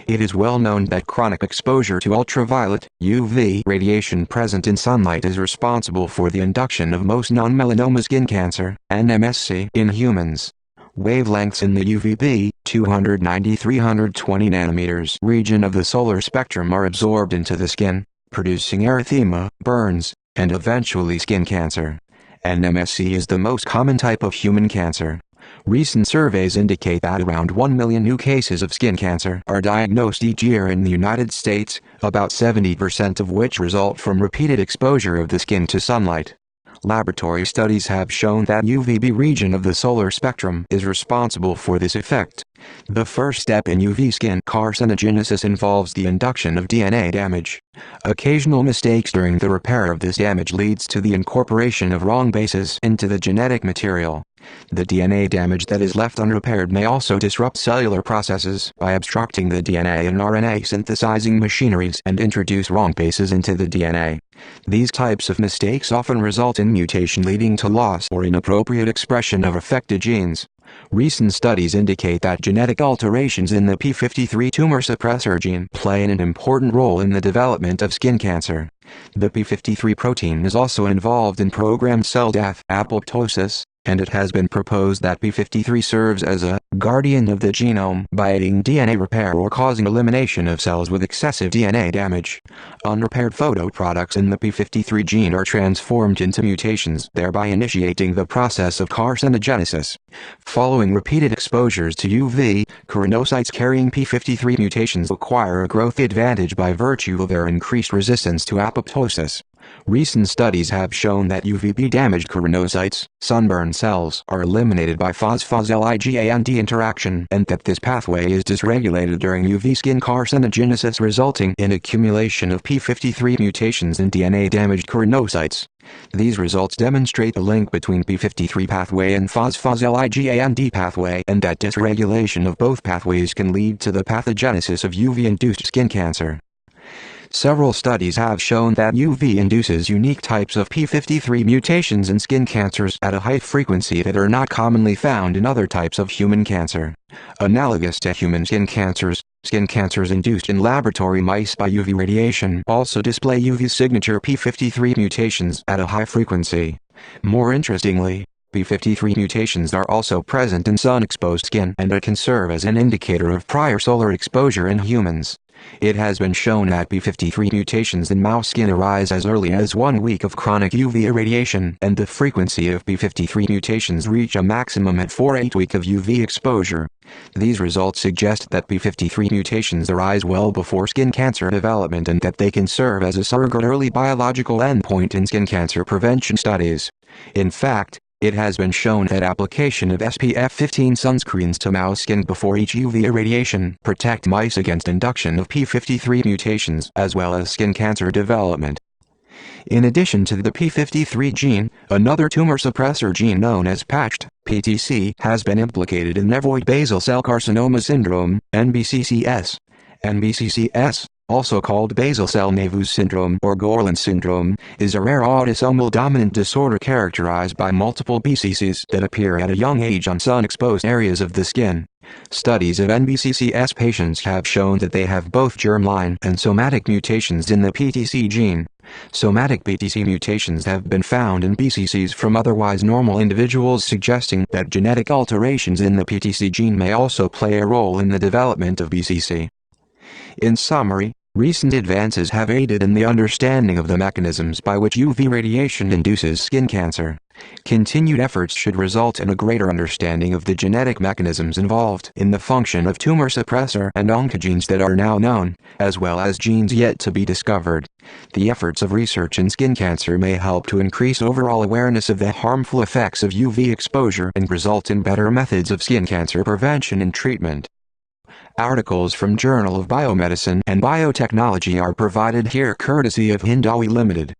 It is well known that chronic exposure to ultraviolet (UV) radiation present in sunlight is responsible for the induction of most non-melanoma skin cancer (NMSC) in humans. Wavelengths in the UVB 290-320 nanometers region of the solar spectrum are absorbed into the skin, producing erythema, burns, and eventually skin cancer. NMSC is the most common type of human cancer. Recent surveys indicate that around 1 million new cases of skin cancer are diagnosed each year in the United States, about 70% of which result from repeated exposure of the skin to sunlight. Laboratory studies have shown that UVB region of the solar spectrum is responsible for this effect. The first step in UV skin carcinogenesis involves the induction of DNA damage. Occasional mistakes during the repair of this damage leads to the incorporation of wrong bases into the genetic material. The DNA damage that is left unrepaired may also disrupt cellular processes by obstructing the DNA and RNA synthesizing machineries and introduce wrong bases into the DNA. These types of mistakes often result in mutation leading to loss or inappropriate expression of affected genes. Recent studies indicate that genetic alterations in the p53 tumor suppressor gene play an important role in the development of skin cancer. The p53 protein is also involved in programmed cell death, apoptosis, and it has been proposed that p53 serves as a guardian of the genome by aiding DNA repair or causing elimination of cells with excessive DNA damage. Unrepaired photoproducts in the p53 gene are transformed into mutations, thereby initiating the process of carcinogenesis. Following repeated exposures to UV, keratinocytes carrying p53 mutations acquire a growth advantage by virtue of their increased resistance to apoptosis. Recent studies have shown that UVB-damaged keratinocytes, sunburn cells, are eliminated by phosphosligand interaction and that this pathway is dysregulated during UV skin carcinogenesis, resulting in accumulation of p53 mutations in DNA-damaged keratinocytes. These results demonstrate the link between p53 pathway and phosphosligand pathway, and that dysregulation of both pathways can lead to the pathogenesis of UV-induced skin cancer. Several studies have shown that UV induces unique types of p53 mutations in skin cancers at a high frequency that are not commonly found in other types of human cancer. Analogous to human skin cancers induced in laboratory mice by UV radiation also display UV signature p53 mutations at a high frequency. More interestingly, p53 mutations are also present in sun-exposed skin and it can serve as an indicator of prior solar exposure in humans. It has been shown that p53 mutations in mouse skin arise as early as 1 week of chronic UV irradiation, and the frequency of p53 mutations reach a maximum at 4-8 weeks of UV exposure. These results suggest that p53 mutations arise well before skin cancer development and that they can serve as a surrogate early biological endpoint in skin cancer prevention studies. In fact, it has been shown that application of SPF 15 sunscreens to mouse skin before each UV irradiation protect mice against induction of p53 mutations as well as skin cancer development. In addition to the p53 gene, another tumor suppressor gene known as PACT, PTC, has been implicated in nevoid basal cell carcinoma syndrome, NBCCS. NBCCS, also called basal cell nevus syndrome or Gorlin syndrome, is a rare autosomal dominant disorder characterized by multiple BCCs that appear at a young age on sun-exposed areas of the skin. Studies of NBCCS patients have shown that they have both germline and somatic mutations in the PTC gene. Somatic PTC mutations have been found in BCCs from otherwise normal individuals, suggesting that genetic alterations in the PTC gene may also play a role in the development of BCC. In summary, recent advances have aided in the understanding of the mechanisms by which UV radiation induces skin cancer. Continued efforts should result in a greater understanding of the genetic mechanisms involved in the function of tumor suppressor and oncogenes that are now known, as well as genes yet to be discovered. The efforts of research in skin cancer may help to increase overall awareness of the harmful effects of UV exposure and result in better methods of skin cancer prevention and treatment. Articles from Journal of Biomedicine and Biotechnology are provided here courtesy of Hindawi Limited.